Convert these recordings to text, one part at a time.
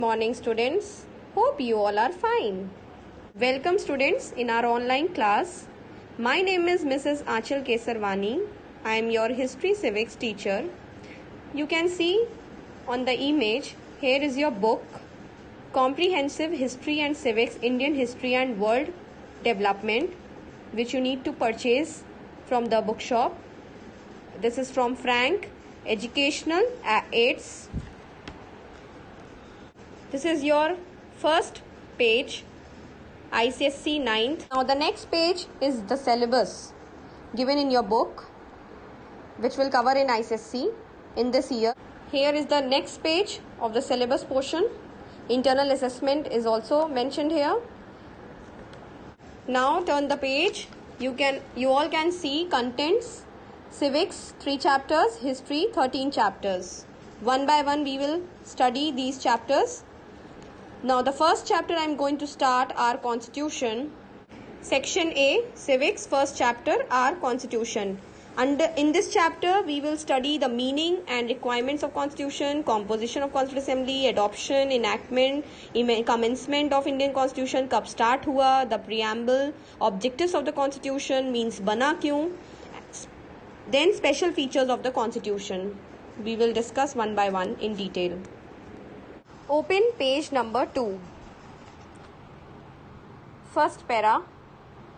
Morning students, hope you all are fine. Welcome students in our online class. My name is Mrs. Achal Kesarwani. I am your history civics teacher. You can see on the image, here is your book, Comprehensive History and Civics, Indian History and World Development, which you need to purchase from the bookshop. This is from Frank Educational Aids. This is your first page, ICSE 9th. Now the next page is the syllabus given in your book, which will cover in ICSE in this year. Here is the next page of the syllabus portion. Internal assessment is also mentioned here. Now turn the page. You all can see contents. Civics 3 chapters, history 13 chapters. One by one we will study these chapters. Now the first chapter I am going to start, our constitution. Section A, civics, first chapter, our constitution. In this chapter we will study the meaning and requirements of constitution, composition of constituent assembly, adoption, enactment, commencement of Indian constitution, कब start हुआ, the preamble, objectives of the constitution, means बना क्यों, then special features of the constitution. We will discuss one by one in detail. Open page number 2. First para.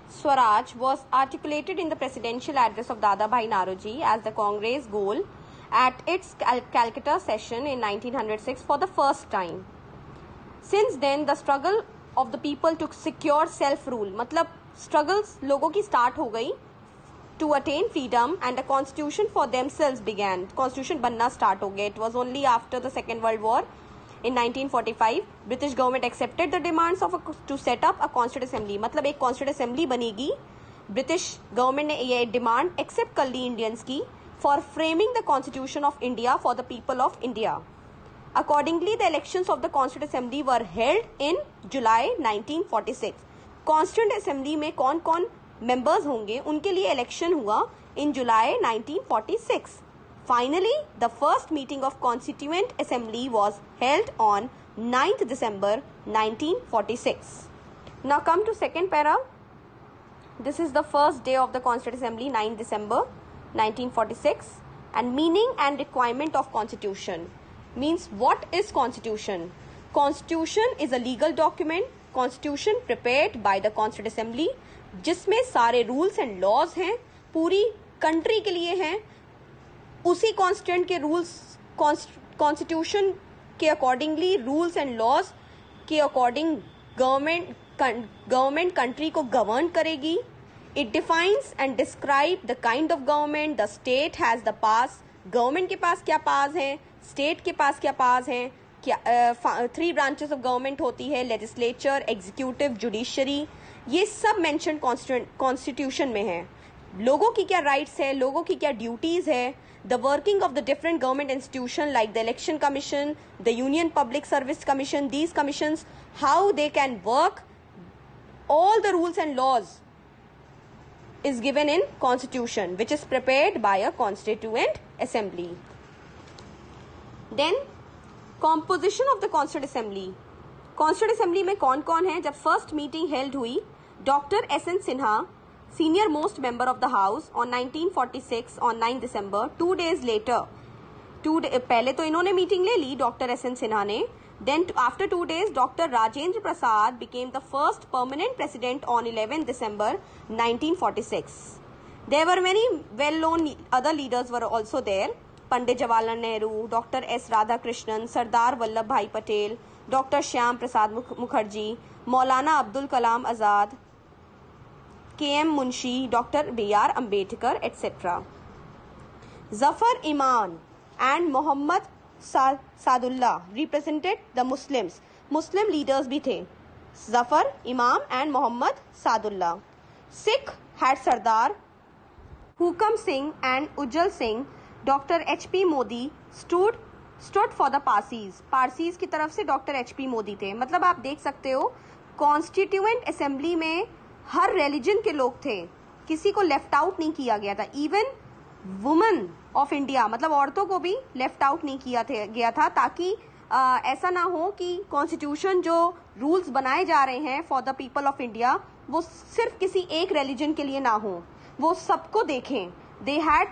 Swaraj was articulated in the presidential address of Dadabhai Naoroji as the Congress goal at its Calcutta session in 1906 for the first time. Since then, the struggle of the people to secure self-rule, मतलब struggles लोगों की start हो गई to attain freedom, and a constitution for themselves began. Constitution बनना start हो गया. It was only after the Second World War. In 1945, British government accepted the demands to set up a constituent assembly. मतलब एक constituent assembly बनेगी. British government ने ये demand accept कर ली Indians की for framing the constitution of India for the people of India. Accordingly, the elections of the constituent assembly were held in July 1946. Constituent assembly में कौन-कौन members होंगे उनके लिए election हुआ in July 1946. Finally, the first meeting of Constituent Assembly was held on 9th December 1946. Now come to second para. This is the first day of the Constituent Assembly, 9th December 1946. And meaning and requirement of Constitution. Means what is Constitution? Constitution is a legal document. Constitution prepared by the Constituent Assembly, जिसमें सारे rules and laws हैं, पूरी country के लिए हैं. उसी constituent के rules, constitution के अकॉर्डिंगली रूल्स एंड लॉज के अकॉर्डिंग गवर्नमेंट कंट्री को गवर्न करेगी. It defines and describe the kind of government the state has the pass. Government के पास क्या पास हैं, स्टेट के पास क्या पास हैं, क्या 3 ब्रांचेस ऑफ गवर्नमेंट होती है, लेजिस्लेचर, एग्जीक्यूटिव, जुडिशरी. ये सब मेंशन कॉन्स्टिट्यूशन में है. लोगों की क्या राइट्स है, लोगों की क्या ड्यूटीज है, the working of the different government institutions like the Election Commission, the Union Public Service Commission, these commissions, how they can work, all the rules and laws is given in Constitution, which is prepared by a Constituent Assembly. Then, composition of the Constituent Assembly. Constituent Assembly में कौन-कौन है? जब first meeting held हुई, Dr. S.N. Sinha, senior most member of the house, on 1946 on 9 December, 2 days later, पहले तो इन्होंने meeting ले ली doctor SN. Sinha ने. Then after 2 days, Dr. Rajendra Prasad became the first permanent president on 11 December 1946. There were many well-known other leaders were also there. Pandit Jawaharlal Nehru, Dr. S. Radhakrishnan, Sardar Vallabhbhai Patel, Dr. Shyam Prasad Mukherjee, Maulana Abdul Kalam Azad, K.M. Munshi, Dr. B.R. Ambedkar, etc. Zafar Iman and Muhammad Sadullah represented the Muslims. Muslim leaders भी थे. Zafar Imam and Muhammad Sadullah. Sikh had Sardar Hukam Singh and Ujjal Singh. Dr. H.P. Modi stood for the Parsis. Parsis की तरफ से Dr. H.P. Modi थे. मतलब आप देख सकते हो कॉन्स्टिट्यूएंट असेंबली में हर रिलीजन के लोग थे, किसी को लेफ्ट आउट नहीं किया गया था. इवन वुमेन ऑफ इंडिया मतलब औरतों को भी लेफ्ट आउट नहीं किया गया था ताकि ऐसा ना हो कि कॉन्स्टिट्यूशन जो रूल्स बनाए जा रहे हैं for the people of India वो सिर्फ किसी एक रिलीजन के लिए ना हो, वो सबको देखें. दे हैड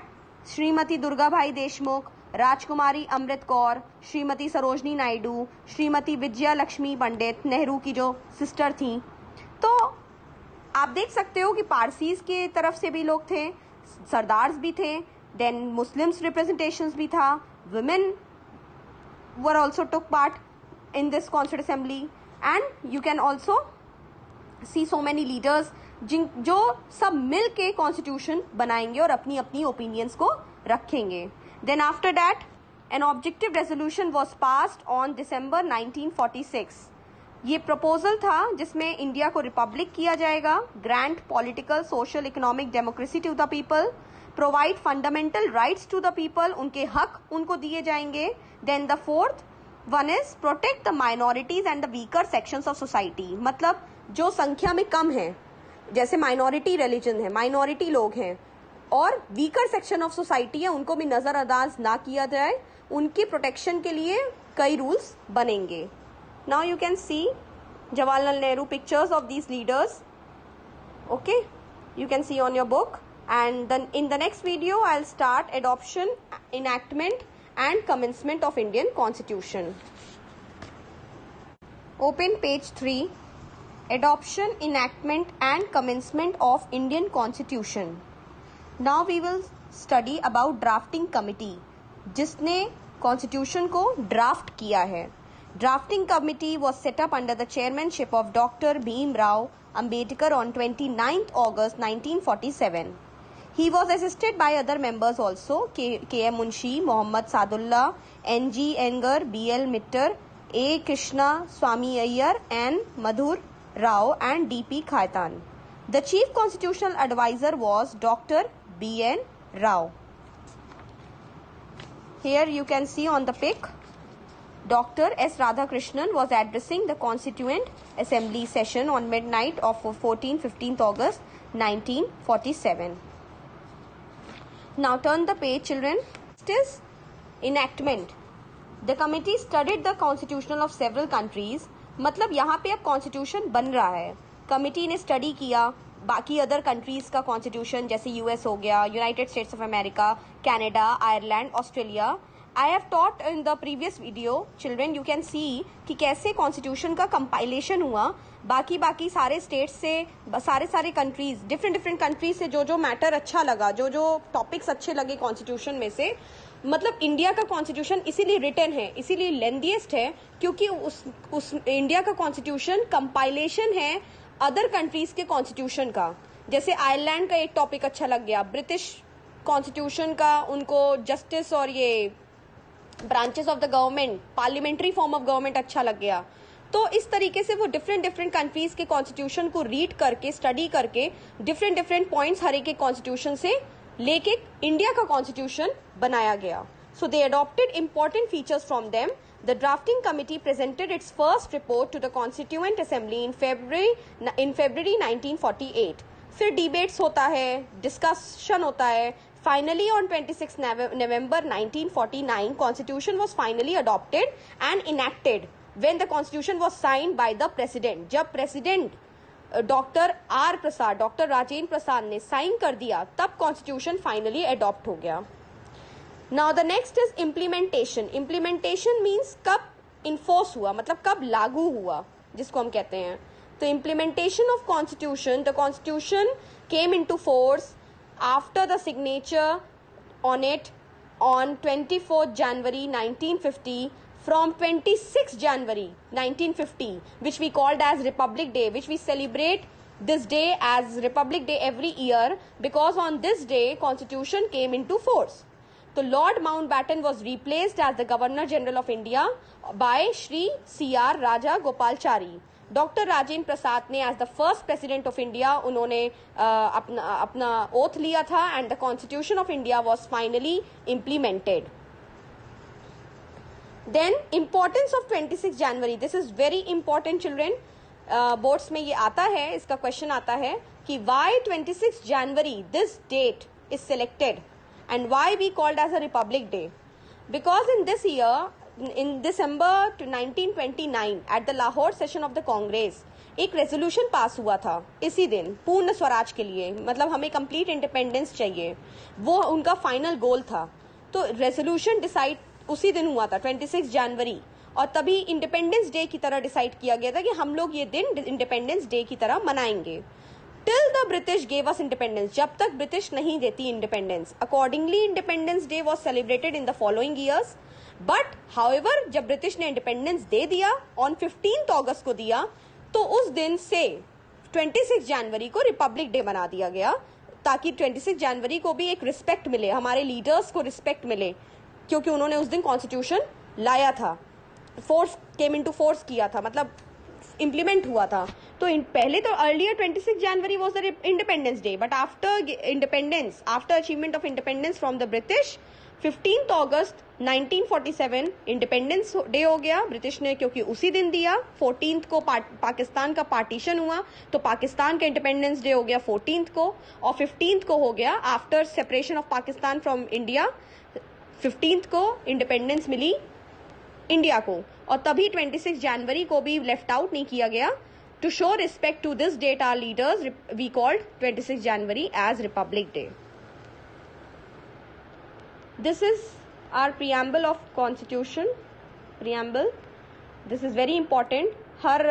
श्रीमती दुर्गाभाई देशमुख, राजकुमारी अमृत कौर, श्रीमती सरोजनी नायडू, श्रीमती विजया लक्ष्मी पंडित, नेहरू की जो सिस्टर थी. तो आप देख सकते हो कि पारसीज के तरफ से भी लोग थे, सरदार्स भी थे, देन मुस्लिम्स रिप्रेजेंटेशंस भी था, women were also took part in this constituent assembly, and you can also see so many leaders जो सब मिल के कॉन्स्टिट्यूशन बनाएंगे और अपनी अपनी ओपिनियंस को रखेंगे. Then after that an objective resolution was passed on December 1946. ये प्रपोजल था जिसमें इंडिया को रिपब्लिक किया जाएगा, grant political social economic democracy to the people, provide fundamental rights to the people, उनके हक उनको दिए जाएंगे. Then the fourth one is protect the minorities and the weaker sections of society. मतलब जो संख्या में कम है, जैसे माइनॉरिटी रिलीजन है, माइनॉरिटी लोग हैं और वीकर सेक्शन ऑफ सोसाइटी है, उनको भी नजरअंदाज ना किया जाए, उनके प्रोटेक्शन के लिए कई रूल्स बनेंगे. Now you can see Jawaharlal Nehru pictures of these leaders. Okay, you can see on your book, and then in the next video I'll start adoption, enactment and commencement of Indian Constitution. Open page 3. Adoption, enactment and commencement of Indian Constitution. Now we will study about drafting committee, जिसने Constitution को draft किया है. Drafting committee was set up under the chairmanship of Dr. Bhim Rao Ambedkar on 29th August 1947. He was assisted by other members also, K.M. Munshi, Mohammad Sadullah, N.G. Enger, B.L. Mittar, A. Krishna Swami Iyer and Madhur Rao and D.P. Khaitan. The chief constitutional advisor was Dr. B.N. Rao. Here you can see on the pic, Dr. S. Radhakrishnan was addressing the Constituent Assembly session on midnight of 15th August 1947. Now turn the page, children. Next is enactment. The committee studied the constitution of several countries. मतलब यहाँ पे अब constitution बन रहा है, committee ने study किया बाकी अदर कंट्रीज का कॉन्स्टिट्यूशन, जैसे यूएस हो गया, United states of America, Canada, Ireland, Australia. I have taught in the previous video, children, you can see कि कैसे कॉन्स्टिट्यूशन का कंपाइलेशन हुआ, बाकी सारे स्टेट्स से, सारे कंट्रीज, डिफरेंट कंट्रीज से जो मैटर अच्छा लगा, जो टॉपिक्स अच्छे लगे कॉन्स्टिट्यूशन में से. मतलब इंडिया का कॉन्स्टिट्यूशन इसीलिए रिटन है, इसीलिए लेंथीएस्ट है, क्योंकि उस इंडिया का कॉन्स्टिट्यूशन कंपाइलेशन है अदर कंट्रीज के कॉन्स्टिट्यूशन का. जैसे आयरलैंड का एक टॉपिक अच्छा लग गया, ब्रिटिश कॉन्स्टिट्यूशन का उनको जस्टिस और ये branches of the government, parliamentary form of government अच्छा लग गया. तो इस तरीके से वो डिफरेंट कंट्रीज के कॉन्स्टिट्यूशन को रीड करके, स्टडी करके, डिफरेंट पॉइंट्स हर एक के कॉन्स्टिट्यूशन से लेके इंडिया का कॉन्स्टिट्यूशन बनाया गया. So they adopted important features from them. The drafting committee presented its first report to the constituent assembly in February 1948. फिर डिबेट्स होता है, डिस्कशन होता है. Finally, on 26 November 1949, Constitution was finally adopted and enacted when the Constitution was signed by the President. जब President doctor R प्रसाद, doctor Rajendra Prasad ने sign कर दिया, तब Constitution finally adopt हो गया. Now the next is implementation. Implementation means कब enforce हुआ, मतलब कब लागू हुआ, जिसको हम कहते हैं. तो implementation of Constitution, the Constitution came into force after the signature on it on 24th January 1950. From 26th January 1950, which we called as Republic Day, which we celebrate this day as Republic Day every year, because on this day Constitution came into force. So Lord Mountbatten was replaced as the Governor General of India by Shri C.R. Raja Gopalachari. Doctor Rajendra Prasad ने as the first president of India उन्होंने अपना oath लिया था, and the constitution of India was finally implemented. Then importance of 26 January. This is very important children. Boards में ये आता है, इसका क्वेश्चन आता है कि why 26 January this date is selected and why we called as a Republic Day. Because in this year in December 1929 at the Lahore session of the Congress एक resolution pass हुआ था इसी दिन पूर्ण स्वराज के लिए, मतलब हमें कंप्लीट इंडिपेंडेंस चाहिए, वो उनका फाइनल गोल था। तो रेजोल्यूशन डिसाइड उसी दिन हुआ था 26 जनवरी, और तभी इंडिपेंडेंस डे की तरह डिसाइड किया गया था कि हम लोग ये दिन इंडिपेंडेंस डे की तरह मनाएंगे। Till the British gave us independence, जब तक ब्रिटिश नहीं देती independence. Accordingly independence day was celebrated in the following years, but however जब ब्रिटिश ने इंडिपेंडेंस दे दिया ऑन 15 अगस्त को दिया, तो उस दिन से 26 जनवरी को रिपब्लिक डे बना दिया गया, ताकि 26 जनवरी को भी एक रिस्पेक्ट मिले, हमारे लीडर्स को रिस्पेक्ट मिले, क्योंकि उन्होंने उस दिन कॉन्स्टिट्यूशन लाया था, फोर्स केम इनटू फोर्स किया था, मतलब इम्प्लीमेंट हुआ था। तो पहले तो earlier 26 January was the independence day, but after independence, after achievement of independence from the British, 15 August 1947 independence day हो गया ब्रिटिश ने, क्योंकि उसी दिन दिया। 14 को पाकिस्तान का पार्टीशन हुआ, तो पाकिस्तान का इंडिपेंडेंस डे हो गया 14 को, और 15 को हो गया after separation of Pakistan from India, 15 को इंडिपेंडेंस मिली इंडिया को। और तभी 26 जनवरी को भी लेफ्ट आउट नहीं किया गया। To show respect to this date our leaders we called 26 January as republic day. This is our preamble of constitution. Preamble. This is very important. Her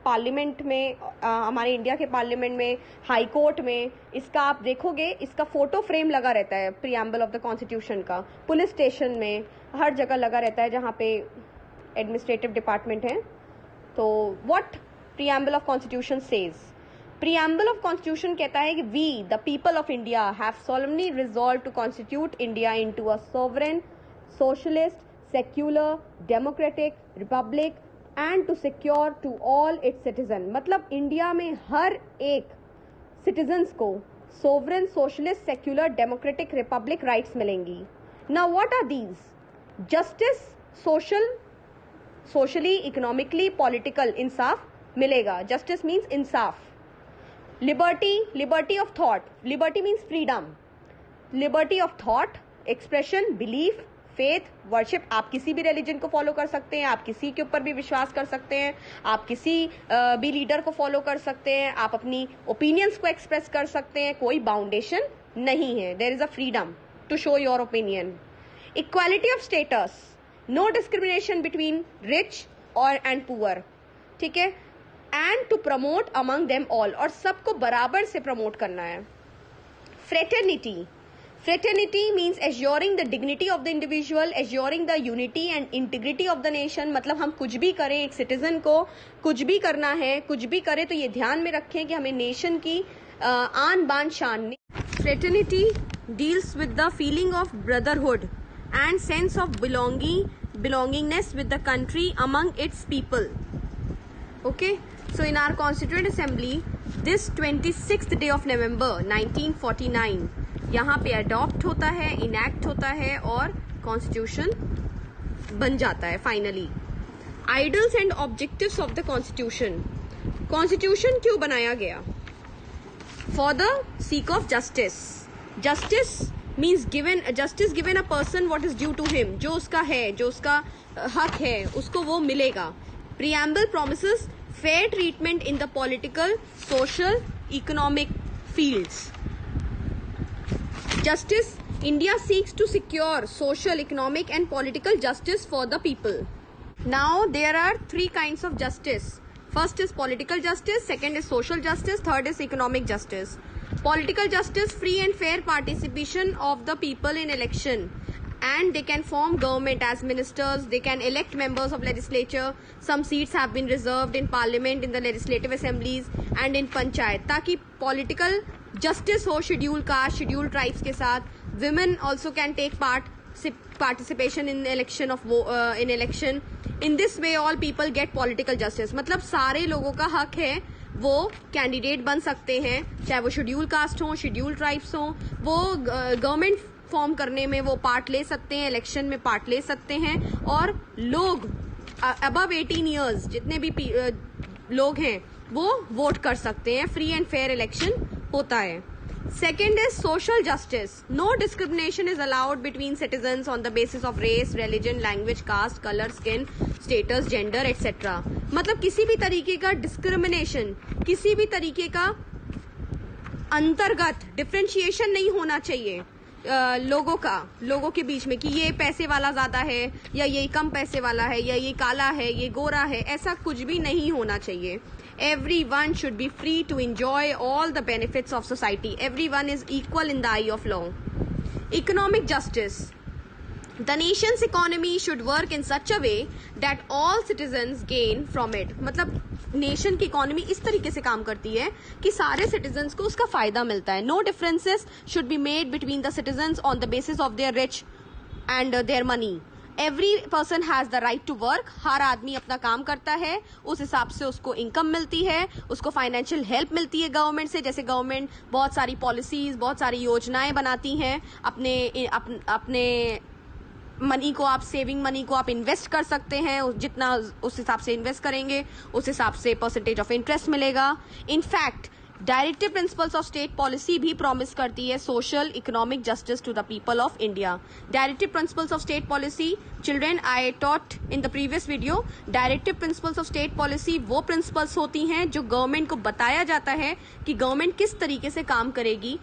parliament में, हमारे इंडिया के पार्लियामेंट में, high court में, इसका आप देखोगे, इसका photo frame लगा रहता है प्रियम्बल ऑफ द कॉन्स्टिट्यूशन का। पुलिस स्टेशन में हर जगह लगा रहता है जहाँ पे एडमिनिस्ट्रेटिव डिपार्टमेंट है। तो what preamble of constitution says, Preamble of Constitution कहता है कि we, the people of India, have solemnly resolved to constitute India into a sovereign, socialist, secular, democratic republic and to secure to all its citizens। मतलब India में हर एक citizens को sovereign, socialist, secular, democratic republic rights मिलेंगी। Now what are these? Justice, socially, economically, political, इंसाफ मिलेगा। Justice means Insaf. Liberty of thought, liberty means freedom, liberty of thought, expression, belief, faith, worship। आप किसी भी religion को follow कर सकते हैं, आप किसी के ऊपर भी विश्वास कर सकते हैं, आप किसी भी लीडर को फॉलो कर सकते हैं, आप अपनी ओपिनियंस को एक्सप्रेस कर सकते हैं, कोई बाउंडेशन नहीं है। There is a freedom to show your opinion. Equality of status, no discrimination between rich और एंड पुअर, ठीक है, and to promote among them all, और सबको बराबर से प्रमोट करना है। Fraternity, fraternity means assuring the dignity of the individual, assuring the unity and integrity of the nation. मतलब हम कुछ भी करें, एक सिटीजन को कुछ भी करना है, कुछ भी करें तो ये ध्यान में रखें कि हमें नेशन की आन बान शान। Fraternity deals with the feeling of brotherhood and sense of belongingness with the country among its people. Okay, so in our Constituent Assembly, this 26th day of November 1949 यहाँ पे अडॉप्ट होता है, इनैक्ट होता है और कॉन्स्टिट्यूशन बन जाता है finally. Ideals and objectives of the constitution. Constitution क्यों बनाया गया? For the seek of justice. Justice means justice given a person what is due to him, जो उसका है, जो उसका हक है, उसको वो मिलेगा। Preamble promises fair treatment in the political, social, economic fields. Justice, India seeks to secure social, economic and political justice for the people. Now there are 3 kinds of justice. First is political justice, second is social justice, third is economic justice. Political justice, free and fair participation of the people in election, and they can form government as ministers, they can elect members of legislature, some seats have been reserved in parliament, in the legislative assemblies and in panchayat, ताकि political justice हो scheduled caste, scheduled tribes के साथ। Women also can take participation in election of in election. In this way all people get political justice। मतलब सारे लोगों का हक है, वो कैंडिडेट बन सकते हैं, चाहे वो शेड्यूल कास्ट हो, शेड्यूल ट्राइब्स हो, वो गवर्नमेंट फॉर्म करने में वो पार्ट ले सकते हैं, इलेक्शन में पार्ट ले सकते हैं, और लोग अबव 18 ईयर्स जितने भी लोग हैं वो वोट कर सकते हैं। फ्री एंड फेयर इलेक्शन होता है। Second is social justice. No discrimination is allowed between citizens on the basis of race, religion, language, caste, color, skin, status, gender, etc. मतलब किसी भी तरीके का डिस्क्रिमिनेशन, किसी भी तरीके का अंतर्गत डिफ्रेंशिएशन नहीं होना चाहिए लोगों के बीच में कि ये पैसे वाला ज्यादा है या ये कम पैसे वाला है या ये काला है ये गोरा है, ऐसा कुछ भी नहीं होना चाहिए. Everyone should be free to enjoy all the benefits of society. Everyone is equal in the eye of law. Economic justice. The nation's economy should work in such a way that all citizens gain from it. मतलब nation की economy इस तरीके से काम करती है कि सारे सिटीजन्स को उसका फायदा मिलता है. No differences should be made between the citizens on the basis of their rich and their money. Every person has the right to work. हर आदमी अपना काम करता है, उस हिसाब से उसको इनकम मिलती है, उसको फाइनेंशियल हेल्प मिलती है गवर्नमेंट से. जैसे गवर्नमेंट बहुत सारी पॉलिसीज, बहुत सारी योजनाएं बनाती हैं. अपने मनी को आप, सेविंग मनी को आप इन्वेस्ट कर सकते हैं. जितना उस हिसाब से इन्वेस्ट करेंगे उस हिसाब से परसेंटेज ऑफ इंटरेस्ट मिलेगा. In fact directive principles of state policy भी प्रॉमिस करती है social economic justice to the people of India. Directive principles of state policy, children, I taught in the previous video. Directive principles of state policy वो principles होती हैं जो government को बताया जाता है कि गवर्नमेंट किस तरीके से काम करेगी,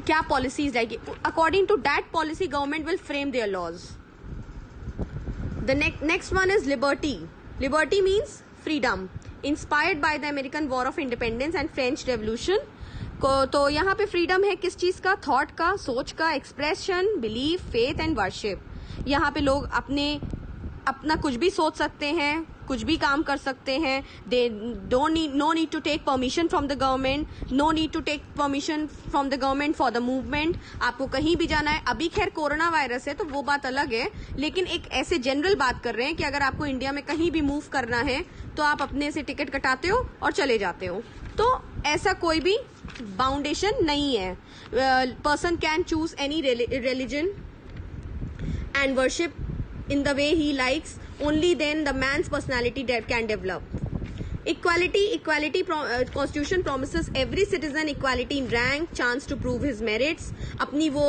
क्या पॉलिसीज लाएगी. According to that policy government will frame their laws. The next one is liberty. Liberty means freedom. Inspired by the American war of independence and French revolution. तो यहाँ पे फ्रीडम है किस चीज का? थॉट का, सोच का, expression, belief, faith and worship. यहाँ पे लोग अपना कुछ भी सोच सकते हैं, कुछ भी काम कर सकते हैं. They no need to take permission from the government, no need to take permission from the government for the movement. आपको कहीं भी जाना है, अभी खैर कोरोना वायरस है तो वो बात अलग है, लेकिन एक ऐसे जनरल बात कर रहे हैं कि अगर आपको इंडिया में कहीं भी मूव करना है तो आप अपने से टिकट कटाते हो और चले जाते हो. तो ऐसा कोई भी बाउंडेशन नहीं है. Person can choose any religion and worship in the way he likes. Only then the man's personality can develop. Equality constitution promises every citizen equality in rank, chance to prove his merits. अपनी वो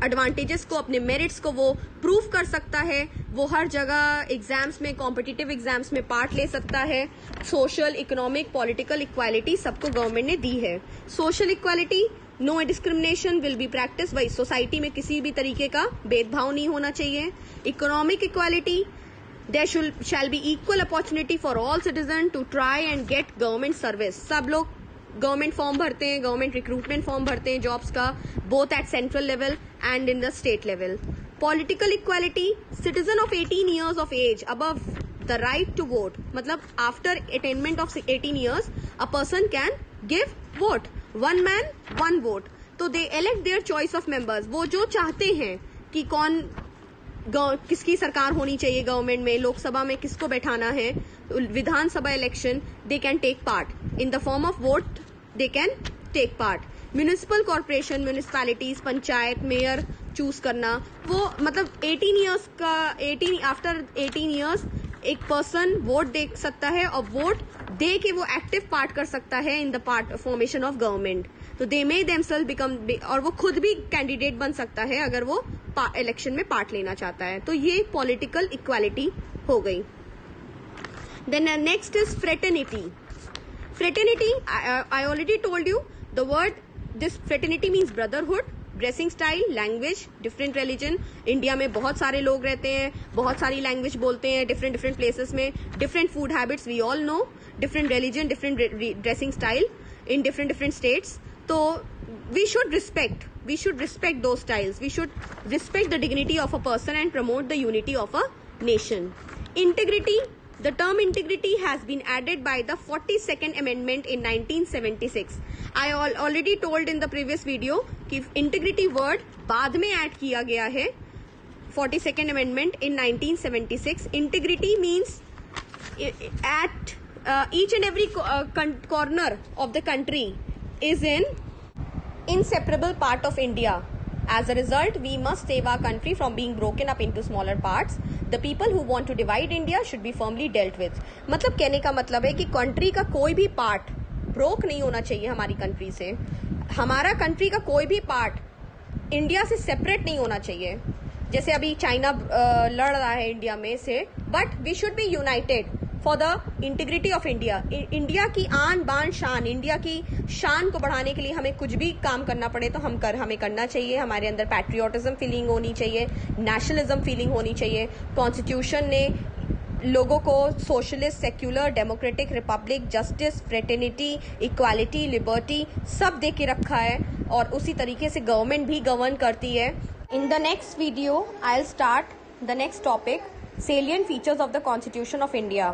advantages को, अपने merits को वो prove कर सकता है. वो हर जगह एग्जाम्स में, कॉम्पिटिटिव एग्जाम्स में पार्ट ले सकता है. सोशल, इकोनॉमिक, पॉलिटिकल इक्वालिटी सबको गवर्नमेंट ने दी है. Social equality, no discrimination will be practice. भाई सोसाइटी में किसी भी तरीके का भेदभाव नहीं होना चाहिए. Economic equality, there shall be equal opportunity for all citizen to try and get government service. सब लोग गवर्नमेंट फॉर्म भरते हैं, गवर्नमेंट रिक्रूटमेंट फॉर्म भरते हैं जॉब्स का, both at central level and in the state level. Political equality, citizen of 18 years of age above the right to vote. मतलब after attainment of 18 years a person can give vote. One man, one vote. तो they elect their choice of members. वो जो चाहते हैं कि किसकी सरकार होनी चाहिए गवर्नमेंट में, लोकसभा में किसको बैठाना है, Vidhan Sabha election, they can take part in the form of vote. They can take part. Municipal corporation, municipalities, panchayat, mayor choose करना, वो मतलब 18 years का, आफ्टर 18 years एक पर्सन वोट दे सकता है और वोट दे के वो एक्टिव पार्ट कर सकता है in the part formation of government. तो दे मे देमसेल्फ बिकम, और वो खुद भी कैंडिडेट बन सकता है अगर वो इलेक्शन में पार्ट लेना चाहता है. तो ये पॉलिटिकल इक्वालिटी हो गई. Then next is fraternity. Fraternity, I already told you the word. This fraternity means brotherhood. Dressing style, language, different religion. India में बहुत सारे लोग रहते हैं, बहुत सारी लैंग्वेज बोलते हैं डिफरेंट प्लेसेस में. Different food habits we all know. Different religion, different dressing style in different states. So we should respect those styles. We should respect the dignity of a person and promote the unity of a nation. Integrity, the term integrity has been added by the 42nd amendment in 1976. I already told in the previous video कि integrity word बाद में add किया गया है 42nd amendment in 1976. Integrity means at each and every corner of the country is an inseparable part of India. As a result, we must save our country from being broken up into smaller parts. The people who want to divide India should be firmly dealt with. मतलब कहने का मतलब है कि country का कोई भी part broke नहीं होना चाहिए हमारी कंट्री से। हमारा कंट्री का कोई भी पार्ट इंडिया से सेपरेट नहीं होना चाहिए। जैसे अभी चाइना लड़ रहा है इंडिया में से, but we should be united for the integrity of India. India की आन बान शान, इंडिया की शान को बढ़ाने के लिए हमें कुछ भी काम करना पड़े तो हमें करना चाहिए। हमारे अंदर पैट्रियोटिज्म फीलिंग होनी चाहिए, नेशनलिज्म फीलिंग होनी चाहिए। कॉन्स्टिट्यूशन ने लोगों को socialist, secular, democratic, Republic, justice, fraternity, equality, liberty सब दे के रखा है, और उसी तरीके से गवर्नमेंट भी गवर्न करती है। In the next video I will start the next topic, salient features of the Constitution of India.